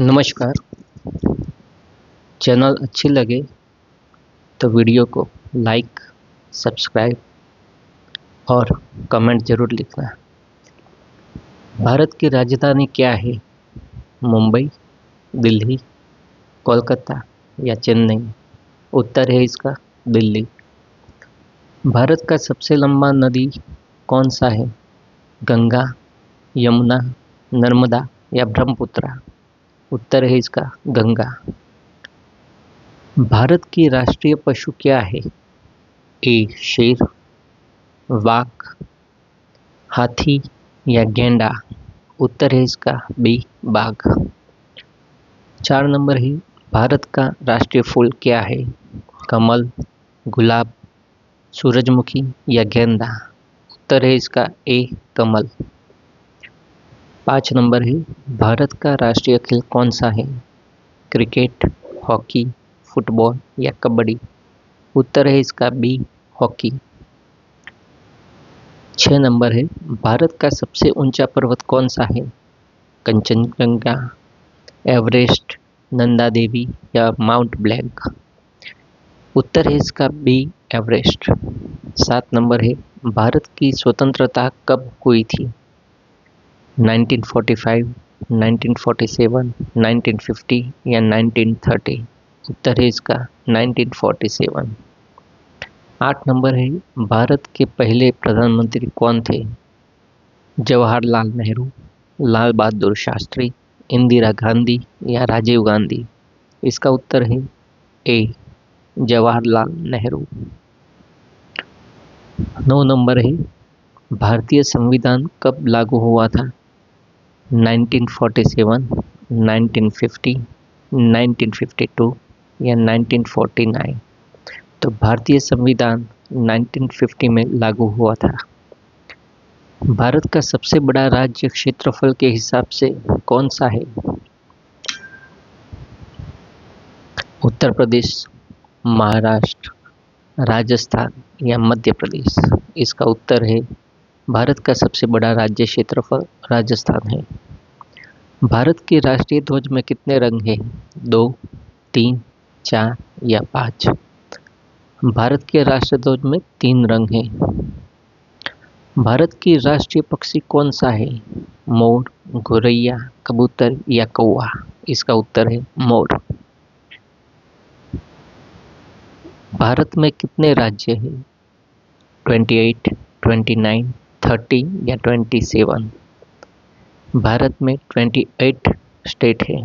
नमस्कार। चैनल अच्छी लगे तो वीडियो को लाइक, सब्सक्राइब और कमेंट ज़रूर लिखना। भारत की राजधानी क्या है? मुंबई, दिल्ली, कोलकाता या चेन्नई? उत्तर है इसका दिल्ली। भारत का सबसे लंबा नदी कौन सा है? गंगा, यमुना, नर्मदा या ब्रह्मपुत्र? उत्तर है इसका गंगा। भारत की राष्ट्रीय पशु क्या है? ए शेर, वाघ, हाथी या गेंडा? उत्तर है इसका बी बाघ। 4 नंबर है, भारत का राष्ट्रीय फूल क्या है? कमल, गुलाब, सूरजमुखी या गेंदा? उत्तर है इसका ए कमल। 5 नंबर है, भारत का राष्ट्रीय खेल कौन सा है? क्रिकेट, हॉकी, फुटबॉल या कबड्डी? उत्तर है इसका बी हॉकी। 6 नंबर है, भारत का सबसे ऊंचा पर्वत कौन सा है? कंचनजंगा, एवरेस्ट, नंदा देवी या माउंट ब्लैंक? उत्तर है इसका बी एवरेस्ट। 7 नंबर है, भारत की स्वतंत्रता कब हुई थी? 1945, 1947, 1950 या 1930? उत्तर है इसका 1947। 8 नंबर है, भारत के पहले प्रधानमंत्री कौन थे? जवाहरलाल नेहरू, लाल बहादुर शास्त्री, इंदिरा गांधी या राजीव गांधी? इसका उत्तर है ए जवाहरलाल नेहरू। 9 नंबर है, भारतीय संविधान कब लागू हुआ था? 1947, 1950, 1952 या 1949? तो भारतीय संविधान 1950 में लागू हुआ था। भारत का सबसे बड़ा राज्य क्षेत्रफल के हिसाब से कौन सा है? उत्तर प्रदेश, महाराष्ट्र, राजस्थान या मध्य प्रदेश? इसका उत्तर है, भारत का सबसे बड़ा राज्य क्षेत्रफल राजस्थान है। भारत के राष्ट्रीय ध्वज में कितने रंग हैं? 2, 3, 4 या 5? भारत के राष्ट्रीय ध्वज में 3 रंग हैं। भारत की राष्ट्रीय पक्षी कौन सा है? मोर, गौरैया, कबूतर या कौवा? इसका उत्तर है मोर। भारत में कितने राज्य हैं? 28, 29, 30 या 27? भारत में 28 स्टेट है।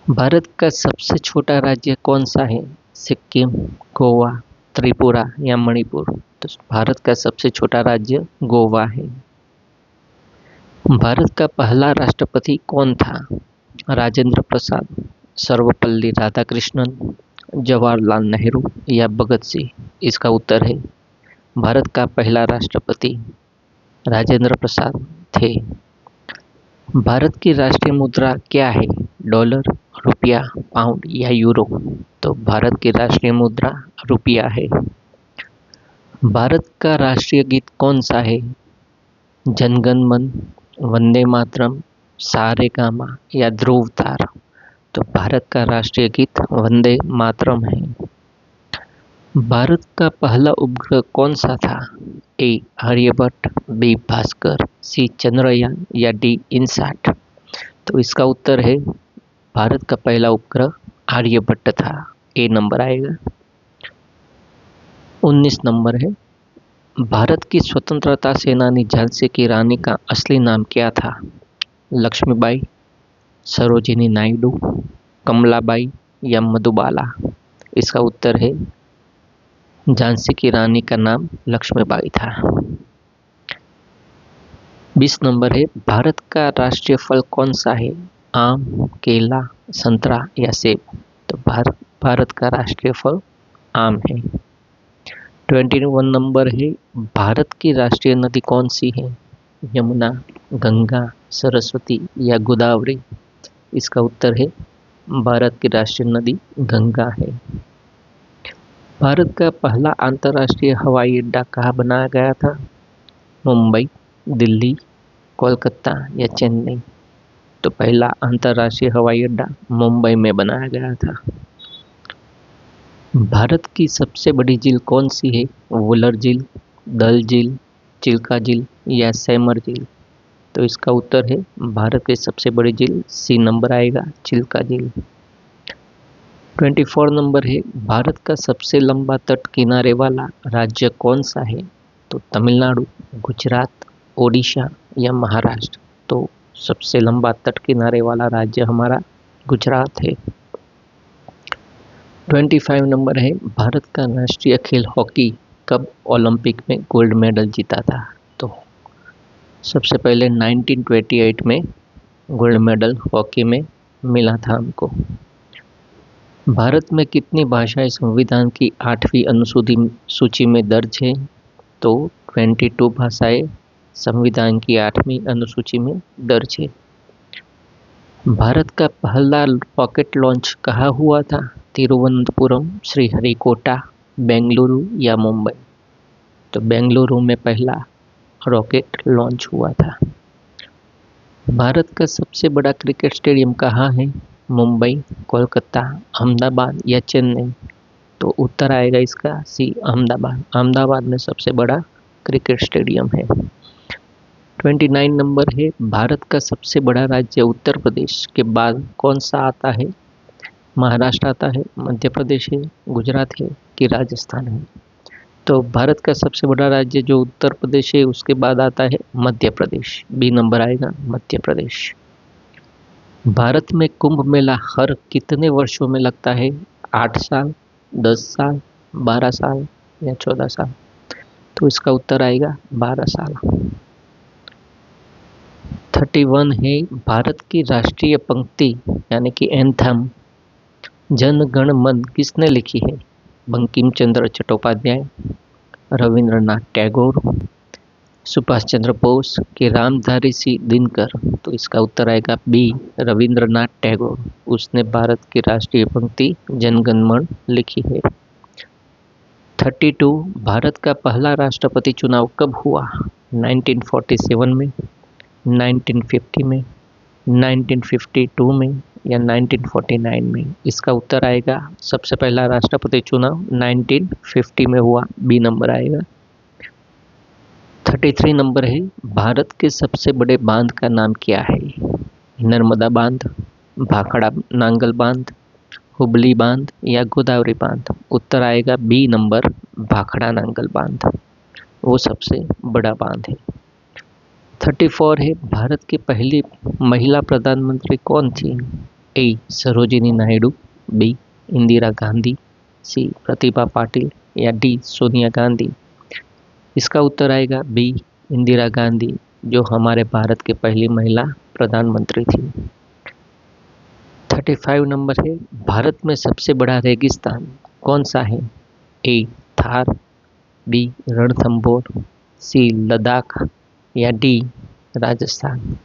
भारत का सबसे छोटा राज्य कौन सा है? सिक्किम, गोवा, त्रिपुरा या मणिपुर? तो भारत का सबसे छोटा राज्य गोवा है। भारत का पहला राष्ट्रपति कौन था? राजेंद्र प्रसाद, सर्वपल्ली राधाकृष्णन, जवाहरलाल नेहरू या भगत सिंह? इसका उत्तर है, भारत का पहला राष्ट्रपति राजेंद्र प्रसाद थे। भारत की राष्ट्रीय मुद्रा क्या है? डॉलर, रुपया, पाउंड या यूरो? तो भारत की राष्ट्रीय मुद्रा रुपया है। भारत का राष्ट्रीय गीत कौन सा है? जनगण मन, वंदे मातरम, सारेगामा या ध्रुव तारा? तो भारत का राष्ट्रीय गीत वंदे मातरम है। भारत का पहला उपग्रह कौन सा था? ए आर्यभट्ट, बी भास्कर, सी चंद्रयान या डी इनसैट? तो इसका उत्तर है, भारत का पहला उपग्रह आर्यभट्ट था। ए नंबर आएगा। 19 नंबर है, भारत की स्वतंत्रता सेनानी झांसी की रानी का असली नाम क्या था? लक्ष्मीबाई, सरोजिनी नायडू, कमलाबाई या मधुबाला? इसका उत्तर है, झांसी की रानी का नाम लक्ष्मीबाई था। 20 नंबर है, भारत का राष्ट्रीय फल कौन सा है? आम, केला, संतरा या सेब? तो भारत का राष्ट्रीय फल आम है। 21 नंबर है, भारत की राष्ट्रीय नदी कौन सी है? यमुना, गंगा, सरस्वती या गोदावरी? इसका उत्तर है, भारत की राष्ट्रीय नदी गंगा है। भारत का पहला अंतर्राष्ट्रीय हवाई अड्डा कहाँ बनाया गया था? मुंबई, दिल्ली, कोलकाता या चेन्नई? तो पहला अंतर्राष्ट्रीय हवाई अड्डा मुंबई में बनाया गया था। भारत की सबसे बड़ी झील कौन सी है? वुलर झील, डल झील, चिल्का झील या सैमर झील? तो इसका उत्तर है भारत की सबसे बड़ी झील, सी नंबर आएगा, चिल्का झील। 24 नंबर है, भारत का सबसे लंबा तट किनारे वाला राज्य कौन सा है? तो तमिलनाडु, गुजरात, ओडिशा या महाराष्ट्र? तो सबसे लंबा तट किनारे वाला राज्य हमारा गुजरात है। 25 नंबर है, भारत का राष्ट्रीय खेल हॉकी कब ओलंपिक में गोल्ड मेडल जीता था? तो सबसे पहले 1928 में गोल्ड मेडल हॉकी में मिला था हमको। भारत में कितनी भाषाएं संविधान की 8वीं अनुसूची में दर्ज है? तो 22 भाषाएं संविधान की 8वीं अनुसूची में दर्ज है। भारत का पहला रॉकेट लॉन्च कहाँ हुआ था? तिरुवनंतपुरम, श्रीहरिकोटा, बेंगलुरु या मुंबई? तो बेंगलुरु में पहला रॉकेट लॉन्च हुआ था। भारत का सबसे बड़ा क्रिकेट स्टेडियम कहाँ है? मुंबई, कोलकाता, अहमदाबाद या चेन्नई? तो उत्तर आएगा इसका सी, अहमदाबाद। अहमदाबाद में सबसे बड़ा क्रिकेट स्टेडियम है। 29 नंबर है, भारत का सबसे बड़ा राज्य उत्तर प्रदेश के बाद कौन सा आता है? महाराष्ट्र आता है, मध्य प्रदेश है, गुजरात है कि राजस्थान है? तो भारत का सबसे बड़ा राज्य जो उत्तर प्रदेश है उसके बाद आता है मध्य प्रदेश, बी नंबर आएगा, मध्य प्रदेश। भारत में कुंभ मेला हर कितने वर्षों में लगता है? 8 साल, 10 साल, 12 साल या 14 साल? तो इसका उत्तर आएगा 12 साल। 31 है, भारत की राष्ट्रीय पंक्ति यानी कि एंथम जन गण मन किसने लिखी है? बंकिम चंद्र चट्टोपाध्याय, रविंद्रनाथ टैगोर, सुभाष चंद्र बोस के रामधारी सिंह दिनकर? तो इसका उत्तर आएगा बी, रविंद्रनाथ टैगोर। उसने भारत की राष्ट्रीय पंक्ति जन गण मन लिखी है। 32, भारत का पहला राष्ट्रपति चुनाव कब हुआ? 1947 में, 1950 में, 1952 में या 1949 में? इसका उत्तर आएगा सबसे पहला राष्ट्रपति चुनाव 1950 में हुआ, बी नंबर आएगा। 33 नंबर है, भारत के सबसे बड़े बांध का नाम क्या है? नर्मदा बांध, भाखड़ा नांगल बांध, हुबली बांध या गोदावरी बांध? उत्तर आएगा बी नंबर, भाखड़ा नांगल बांध, वो सबसे बड़ा बांध है। 34 है, भारत की पहली महिला प्रधानमंत्री कौन थी? ए, सरोजिनी नायडू, बी, इंदिरा गांधी, सी, प्रतिभा पाटिल या डी, सोनिया गांधी? इसका उत्तर आएगा बी, इंदिरा गांधी, जो हमारे भारत की पहली महिला प्रधानमंत्री थी। 35 नंबर है, भारत में सबसे बड़ा रेगिस्तान कौन सा है? ए, थार, बी, रणथंभौर, सी, लद्दाख या डी, राजस्थान?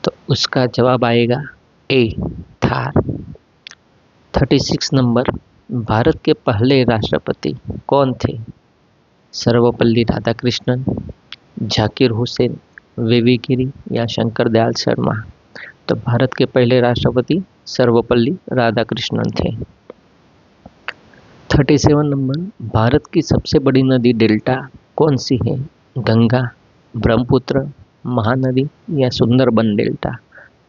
तो उसका जवाब आएगा ए, थार। 36 नंबर, भारत के पहले राष्ट्रपति कौन थे? सर्वपल्ली राधाकृष्णन, झाकिर हुसैन, वीवी गिरी या शंकर दयाल शर्मा? तो भारत के पहले राष्ट्रपति सर्वपल्ली राधाकृष्णन थे। 37 नंबर, भारत की सबसे बड़ी नदी डेल्टा कौन सी है? गंगा, ब्रह्मपुत्र, महानदी या सुंदरबन डेल्टा?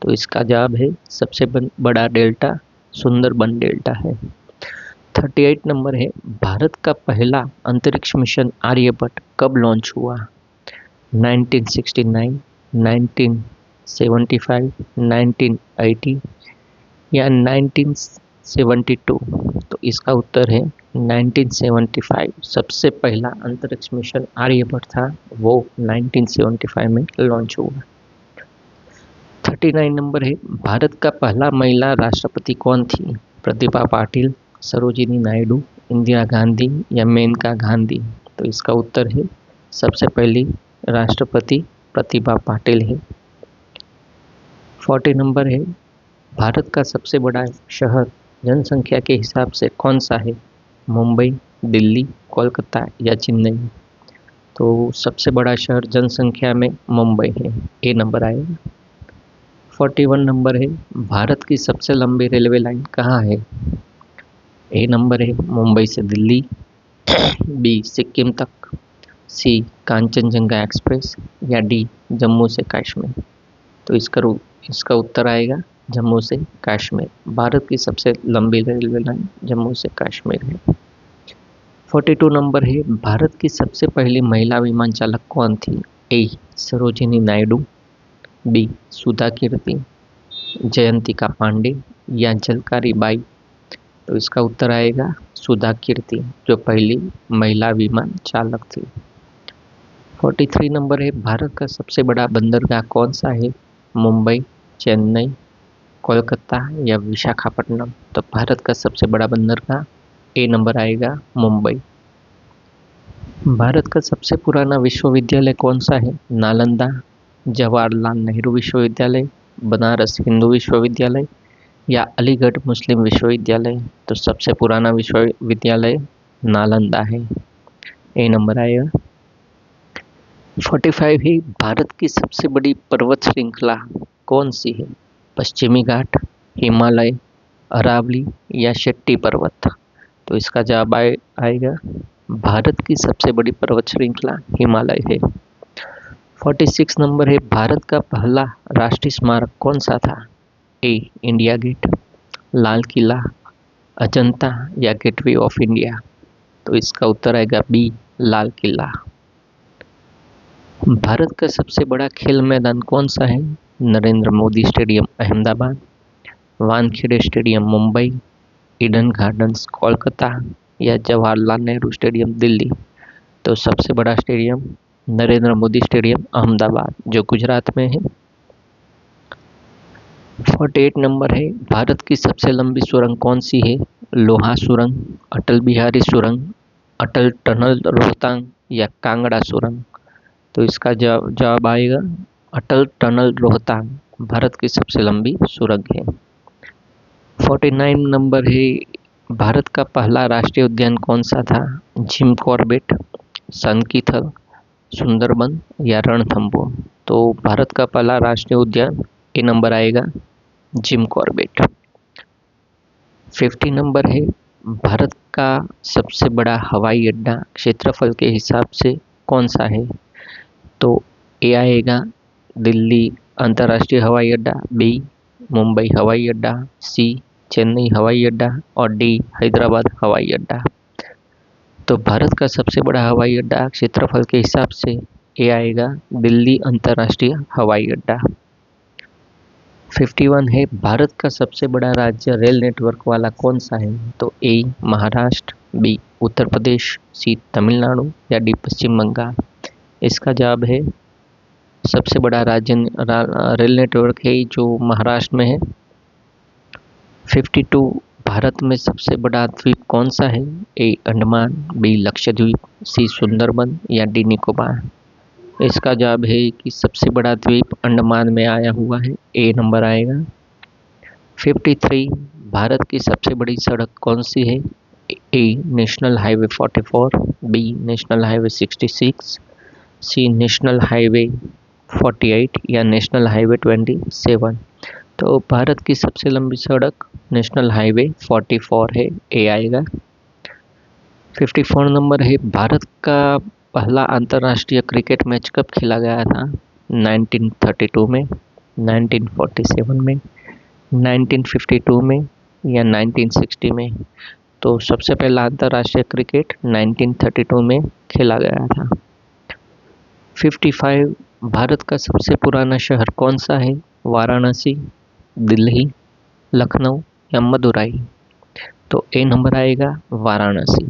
तो इसका जवाब है सबसे बड़ा डेल्टा सुंदरबन डेल्टा है। 38 नंबर है, भारत का पहला अंतरिक्ष मिशन आर्यभट्ट कब लॉन्च हुआ? 1969, 1975, 1980 या 1972? तो इसका उत्तर है 1975। सबसे पहला अंतरिक्ष मिशन आर्यभट्ट था, वो 1975 में लॉन्च हुआ। 39 नंबर है, भारत का पहला महिला राष्ट्रपति कौन थी? प्रतिभा पाटिल, सरोजिनी नायडू, इंदिरा गांधी या मेनका गांधी? तो इसका उत्तर है सबसे पहली राष्ट्रपति प्रतिभा पाटिल है। 40 नंबर है, भारत का सबसे बड़ा शहर जनसंख्या के हिसाब से कौन सा है? मुंबई, दिल्ली, कोलकाता या चेन्नई? तो सबसे बड़ा शहर जनसंख्या में मुंबई है, ए नंबर आएगा। 41 नंबर है, भारत की सबसे लंबी रेलवे लाइन कहाँ है? ए नंबर है मुंबई से दिल्ली, बी सिक्किम तक, सी कांचनजंगा एक्सप्रेस, या डी जम्मू से कश्मीर। तो इसका उत्तर आएगा जम्मू से कश्मीर। भारत की सबसे लंबी रेलवे लाइन जम्मू से कश्मीर है। 42 नंबर है, भारत की सबसे पहली महिला विमान चालक कौन थी? ए सरोजिनी नायडू, बी सुधा कीर्ति, जयंतिका पांडे, या झलकारी बाई। तो इसका उत्तर आएगा सुधा कीर्ति, जो पहली महिला विमान चालक थी। 43 नंबर है, भारत का सबसे बड़ा बंदरगाह कौन सा है? मुंबई, चेन्नई, कोलकाता, या विशाखापट्टनम। तो भारत का सबसे बड़ा बंदरगाह ए नंबर आएगा मुंबई। भारत का सबसे पुराना विश्वविद्यालय कौन सा है? नालंदा, जवाहरलाल नेहरू विश्वविद्यालय, बनारस हिंदू विश्वविद्यालय, या अलीगढ़ मुस्लिम विश्वविद्यालय। तो सबसे पुराना विश्वविद्यालय नालंदा है, ए नंबर आएगा। 45 है, भारत की सबसे बड़ी पर्वत श्रृंखला कौन सी है? पश्चिमी घाट, हिमालय, अरावली, या शेट्टी पर्वत। तो इसका जवाब आएगा भारत की सबसे बड़ी पर्वत श्रृंखला हिमालय है। 46 नंबर है, भारत का पहला राष्ट्रीय स्मारक कौन सा था? ए इंडिया गेट, लाल किला, अजंता, या गेटवे ऑफ इंडिया। तो इसका उत्तर आएगा बी लाल किला। भारत का सबसे बड़ा खेल मैदान कौन सा है? Narendra Modi stadium Ahmedabad, Wankhede stadium Mumbai, Eden gardens Kolkata, या जवाहरलाल नेहरू स्टेडियम दिल्ली। तो सबसे बड़ा स्टेडियम नरेंद्र मोदी स्टेडियम अहमदाबाद, जो गुजरात में है। 48 नंबर है, भारत की सबसे लंबी सुरंग कौन सी है? लोहा सुरंग, अटल बिहारी सुरंग, अटल टनल रोहतांग, या कांगड़ा सुरंग। तो इसका जवाब आएगा अटल टनल रोहतांग, भारत की सबसे लंबी सुरंग है। 49 नंबर है, भारत का पहला राष्ट्रीय उद्यान कौन सा था? जिम कॉर्बेट, सनकीथल, सुंदरबन, या रणथंभौर। तो भारत का पहला राष्ट्रीय उद्यान ए नंबर आएगा जिम कॉर्बेट। 50 नंबर है, भारत का सबसे बड़ा हवाई अड्डा क्षेत्रफल के हिसाब से कौन सा है? तो ए आएगा दिल्ली अंतर्राष्ट्रीय हवाई अड्डा, बी मुंबई हवाई अड्डा, सी चेन्नई हवाई अड्डा, और डी हैदराबाद हवाई अड्डा। तो भारत का सबसे बड़ा हवाई अड्डा क्षेत्रफल के हिसाब से ए आएगा दिल्ली अंतर्राष्ट्रीय हवाई अड्डा। 51 है, भारत का सबसे बड़ा राज्य रेल नेटवर्क वाला कौन सा है? तो ए महाराष्ट्र, बी उत्तर प्रदेश, सी तमिलनाडु, या डी पश्चिम बंगाल। इसका जवाब है सबसे बड़ा राज्य रेल नेटवर्क है जो महाराष्ट्र में है। 52 भारत में सबसे बड़ा द्वीप कौन सा है? ए अंडमान, बी लक्षद्वीप, सी सुंदरबन, या डी निकोबार। इसका जवाब है कि सबसे बड़ा द्वीप अंडमान में आया हुआ है, ए नंबर आएगा। 53 भारत की सबसे बड़ी सड़क कौन सी है? A national highway 44, B national highway 66, C national highway 48, या नेशनल हाईवे 27। तो भारत की सबसे लंबी सड़क नेशनल हाईवे 44 है, ए आएगा। 54 नंबर है, भारत का पहला अंतर्राष्ट्रीय क्रिकेट मैच कब खेला गया था? 1932 में, 1947 में, 1952 में, या 1960 में। तो सबसे पहला अंतर्राष्ट्रीय क्रिकेट 1932 में खेला गया था। 55 भारत का सबसे पुराना शहर कौन सा है? वाराणसी, दिल्ली, लखनऊ, या मदुरई। तो ए नंबर आएगा वाराणसी।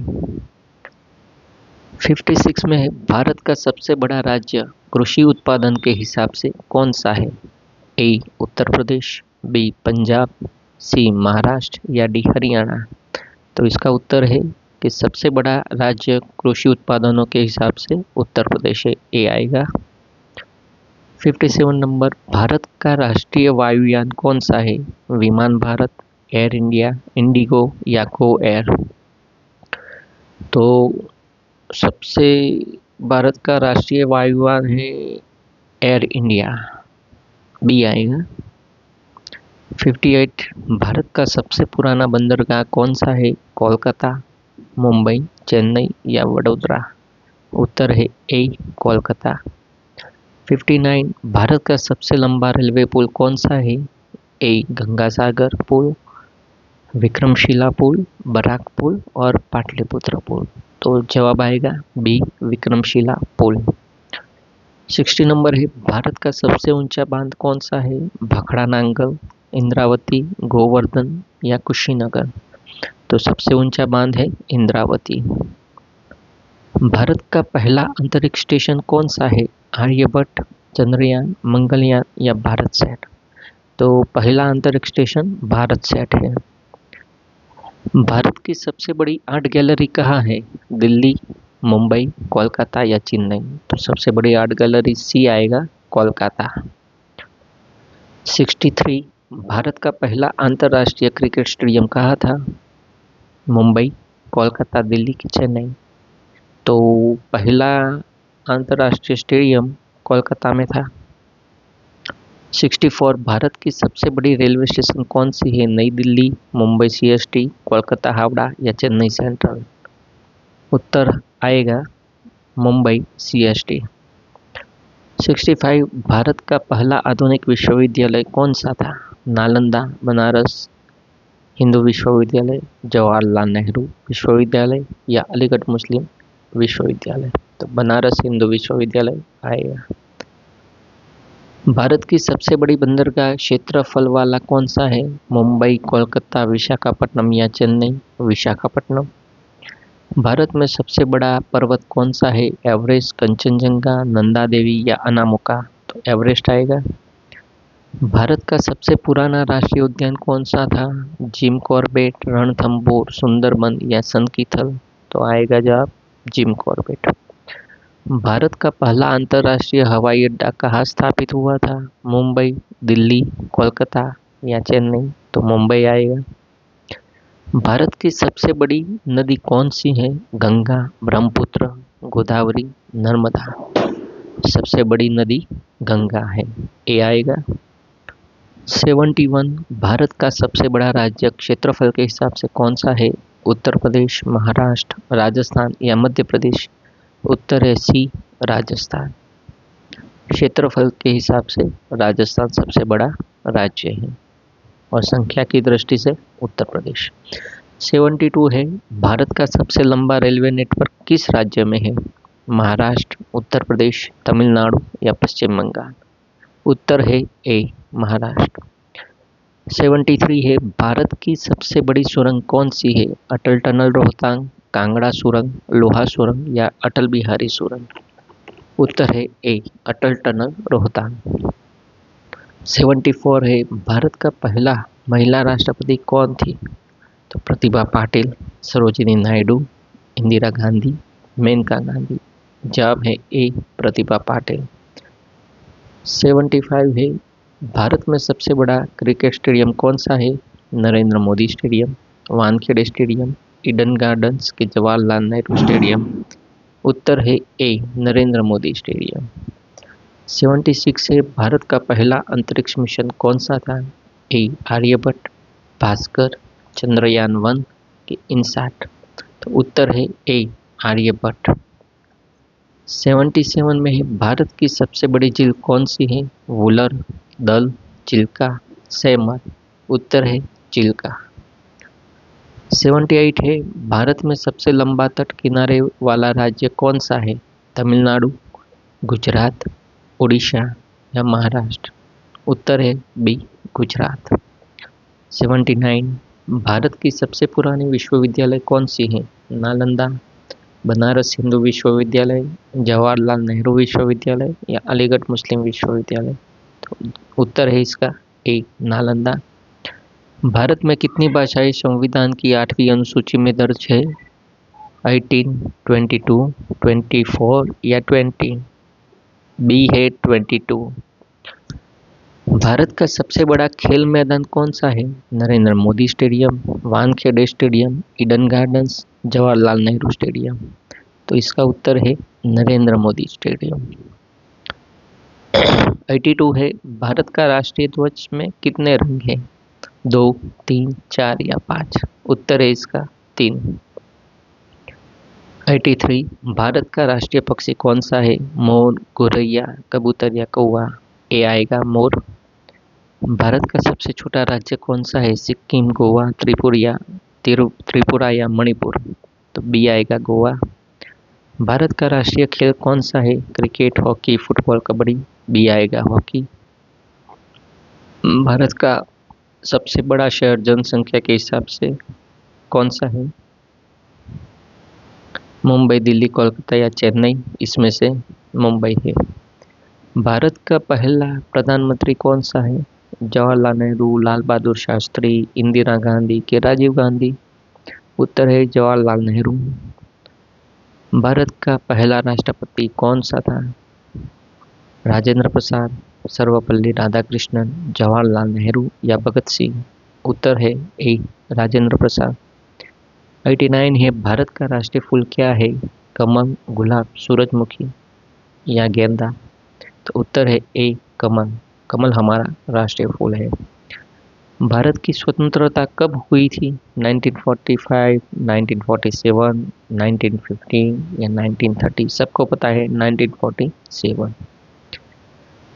56 में है, भारत का सबसे बड़ा राज्य कृषि उत्पादन के हिसाब से कौन सा है? ए उत्तर प्रदेश, बी पंजाब, सी महाराष्ट्र, या डी हरियाणा। तो इसका उत्तर है कि सबसे बड़ा राज्य कृषि उत्पादनों के हिसाब से उत्तर प्रदेश है, ए आएगा। 57 नंबर, भारत का राष्ट्रीय वायुयान कौन सा है? विमान भारत, एयर इंडिया, इंडिगो, या गो एयर। तो सबसे भारत का राष्ट्रीय वायुयान है एयर इंडिया, बी आएगा। 58 भारत का सबसे पुराना बंदरगाह कौन सा है? कोलकाता, मुंबई, चेन्नई या वडोदरा? उत्तर है ए, कोलकाता। 59 भारत का सबसे लंबा रेलवे पुल कौन सा है? ए, गंगा सागर पुल, विक्रमशिला पुल, बराक पुल और पाटलिपुत्र पुल। तो जवाब आएगा बी, विक्रमशिला पुल। 60 नंबर है भारत का सबसे ऊंचा बांध कौन सा है? भाखड़ा नांगल, इंद्रावती, गोवर्धन या कुशीनगर? तो सबसे ऊंचा बांध है इंद्रावती। भारत का पहला अंतरिक्ष स्टेशन कौन सा है? आर्यभट्ट, चंद्रयान, मंगलयान या भारतसैट? तो पहला अंतरिक्ष स्टेशन भारतसैट है। भारत की सबसे बड़ी आर्ट गैलरी कहाँ है? दिल्ली, मुंबई, कोलकाता या चेन्नई? तो सबसे बड़ी आर्ट गैलरी सी आएगा, कोलकाता। 63 भारत का पहला अंतर्राष्ट्रीय क्रिकेट स्टेडियम कहाँ था? मुंबई, कोलकाता, दिल्ली की चेन्नई? तो पहला अंतर्राष्ट्रीय स्टेडियम कोलकाता में था। 64 भारत की सबसे बड़ी रेलवे स्टेशन कौन सी है? नई दिल्ली, मुंबई सीएसटी, कोलकाता हावड़ा या चेन्नई सेंट्रल? उत्तर आएगा मुंबई सीएसटी। 65 भारत का पहला आधुनिक विश्वविद्यालय कौन सा था? नालंदा, बनारस हिंदू विश्वविद्यालय, जवाहरलाल नेहरू विश्वविद्यालय या अलीगढ़ मुस्लिम विश्वविद्यालय? तो बनारस हिंदू विश्वविद्यालय आएगा। भारत की सबसे बड़ी बंदरगाह क्षेत्रफल वाला कौन सा है? मुंबई, कोलकाता, विशाखापट्टनम या चेन्नई? विशाखापट्टनम। भारत में सबसे बड़ा पर्वत कौन सा है? एवरेस्ट, कंचनजंगा, नंदा देवी या अनामुका? तो एवरेस्ट आएगा। भारत का सबसे पुराना राष्ट्रीय उद्यान कौन सा था? जिम कॉर्बेट, रणथंभौर, सुंदरबन या सनकीथल? तो आएगा जवाब जिम कॉर्बेट। भारत का पहला अंतर्राष्ट्रीय हवाई अड्डा कहाँ स्थापित हुआ था? मुंबई, दिल्ली, कोलकाता या चेन्नई? तो मुंबई आएगा। भारत की सबसे बड़ी नदी कौन सी है? गंगा, ब्रह्मपुत्र, गोदावरी, नर्मदा? सबसे बड़ी नदी गंगा है, ए आएगा। 71 भारत का सबसे बड़ा राज्य क्षेत्रफल के हिसाब से कौन सा है? उत्तर प्रदेश, महाराष्ट्र, राजस्थान या मध्य प्रदेश? उत्तर है सी, राजस्थान। क्षेत्रफल के हिसाब से राजस्थान सबसे बड़ा राज्य है और संख्या की दृष्टि से उत्तर प्रदेश। 72 है भारत का सबसे लंबा रेलवे नेटवर्क किस राज्य में है? महाराष्ट्र, उत्तर प्रदेश, तमिलनाडु या पश्चिम बंगाल? उत्तर है ए, महाराष्ट्र। 73 है भारत की सबसे बड़ी सुरंग कौन सी है? अटल टनल रोहतांग, कांगड़ा सुरंग, लोहा सुरंग या अटल बिहारी सुरंग? उत्तर है ए, अटल टनल रोहतांग। 74 है भारत का पहला महिला राष्ट्रपति कौन थी? तो प्रतिभा पाटिल, सरोजिनी नायडू, इंदिरा गांधी, मेनका गांधी? जवाब है ए, प्रतिभा पाटिल। 75 है भारत में सबसे बड़ा क्रिकेट स्टेडियम कौन सा है? Narendra Modi stadium, Wankhede stadium, Eden gardens के जवाहरलाल नेहरू स्टेडियम? उत्तर है ए, नरेंद्र मोदी स्टेडियम। 76 है भारत का पहला अंतरिक्ष मिशन कौन सा था? ए, आर्यभट्ट, भास्कर, चंद्रयान-1 के इनसैट? तो उत्तर है ए, आर्यभट्ट। 77 में है भारत की सबसे बड़ी झील कौन सी है? वुलर, दल, चिल्का, सैमर? उत्तर है चिल्का। 78 है भारत में सबसे लंबा तट किनारे वाला राज्य कौन सा है? तमिलनाडु, गुजरात, उड़ीसा या महाराष्ट्र? उत्तर है बी, गुजरात। 79 भारत की सबसे पुरानी विश्वविद्यालय कौन सी है? नालंदा, बनारस हिंदू विश्वविद्यालय, जवाहरलाल नेहरू विश्वविद्यालय या अलीगढ़ मुस्लिम विश्वविद्यालय? तो उत्तर है इसका ए, नालंदा। भारत में कितनी भाषाएं संविधान की 8वीं अनुसूची में दर्ज है? 18, 22, 24 या 20? बी है 22। भारत का सबसे बड़ा खेल मैदान कौन सा है? Narendra Modi stadium, Wankhede stadium, Eden gardens, Jawaharlal Nehru stadium? तो इसका उत्तर है नरेंद्र मोदी स्टेडियम। 82 है भारत का राष्ट्रीय ध्वज में कितने रंग हैं? 2, 3, 4 या 5? उत्तर है इसका 3। 83, भारत का राष्ट्रीय पक्षी कौन सा है? मोर, गोरैया, कबूतर या कौवा? ए आएगा मोर। भारत का सबसे छोटा राज्य कौन सा है? सिक्किम, गोवा, त्रिपुरा या मणिपुर? तो बी आएगा गोवा। भारत का राष्ट्रीय खेल कौन सा है? Cricket, hockey, football, kabaddi? B आएगा हॉकी। भारत का सबसे बड़ा शहर जनसंख्या के हिसाब से कौन सा है? मुंबई, दिल्ली, कोलकाता या चेन्नई? इसमें से मुंबई है। भारत का पहला प्रधानमंत्री कौन सा है? जवाहरलाल नेहरू, लाल बहादुर शास्त्री, इंदिरा गांधी के राजीव गांधी? उत्तर है जवाहरलाल नेहरू। भारत का पहला राष्ट्रपति कौन सा था? राजेंद्र प्रसाद, सर्वपल्ली राधाकृष्णन, जवाहरलाल नेहरू या भगत सिंह? उत्तर है ए राजेंद्र प्रसाद। 89 है, भारत का राष्ट्रीय फूल क्या है? कमल, गुलाब, सूरजमुखी या गेंदा? तो उत्तर है ए कमल। कमल हमारा राष्ट्रीय फूल है। भारत की स्वतंत्रता कब हुई थी? 1945, 1947, 1915 या 1930? सबको पता है 1947।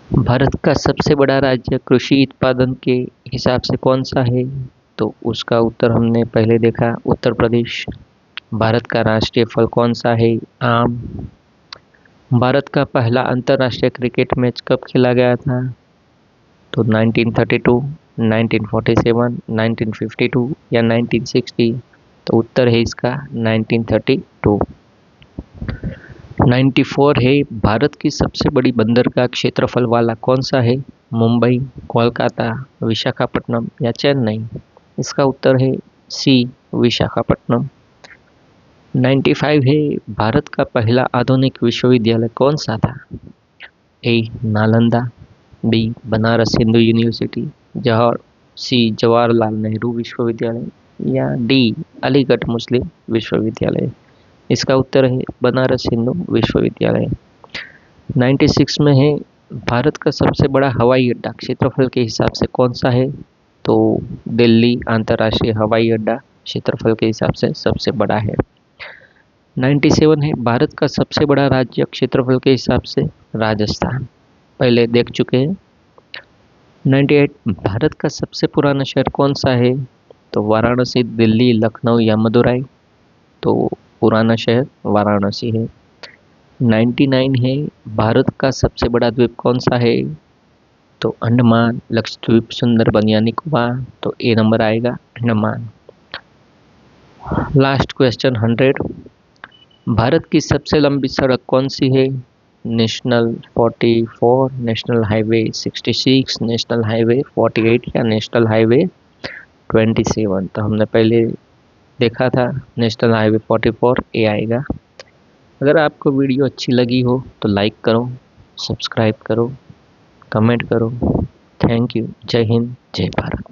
भारत का सबसे बड़ा राज्य कृषि उत्पादन के हिसाब से कौन सा है? तो उसका उत्तर हमने पहले देखा, उत्तर प्रदेश। भारत का राष्ट्रीय फल कौन सा है? आम। भारत का पहला अंतर्राष्ट्रीय क्रिकेट मैच कब खेला गया था? तो 1932, 1947, 1952 या 1960? तो उत्तर है इसका 1932। 94 है, भारत की सबसे बड़ी बंदरगाह क्षेत्रफल वाला कौन सा है? मुंबई, कोलकाता, विशाखापट्टनम या चेन्नई? इसका उत्तर है सी विशाखापट्टनम। 95 है, भारत का पहला आधुनिक विश्वविद्यालय कौन सा था? ए नालंदा, बी बनारस हिंदू यूनिवर्सिटी, सी जवाहरलाल नेहरू विश्वविद्यालय या डी अलीगढ़ मुस्लिम विश्वविद्यालय? इसका उत्तर है बनारस हिंदू विश्वविद्यालय। 96 में है, भारत का सबसे बड़ा हवाई अड्डा क्षेत्रफल के हिसाब से कौन सा है? तो दिल्ली अंतर्राष्ट्रीय हवाई अड्डा क्षेत्रफल के हिसाब से सबसे बड़ा है। 97 है, भारत का सबसे बड़ा राज्य क्षेत्रफल के हिसाब से राजस्थान, पहले देख चुके हैं। 98, भारत का सबसे पुराना शहर कौन सा है? तो वाराणसी, दिल्ली, लखनऊ या मदुरई? तो पुराना शहर वाराणसी है। 99 है, भारत का सबसे बड़ा द्वीप कौन सा है? तो अंडमान, लक्षद्वीप, सुंदरबन या निकोबार? तो ए नंबर आएगा अंडमान। लास्ट क्वेश्चन 100, भारत की सबसे लंबी सड़क कौन सी है? National 44, national highway 66, national highway 48 या नेशनल हाईवे 27? तो हमने पहले देखा था नेशनल हाईवे 44, ए आएगा। अगर आपको वीडियो अच्छी लगी हो तो लाइक करो, सब्सक्राइब करो, कमेंट करो। Thank you. जय हिंद, जय भारत।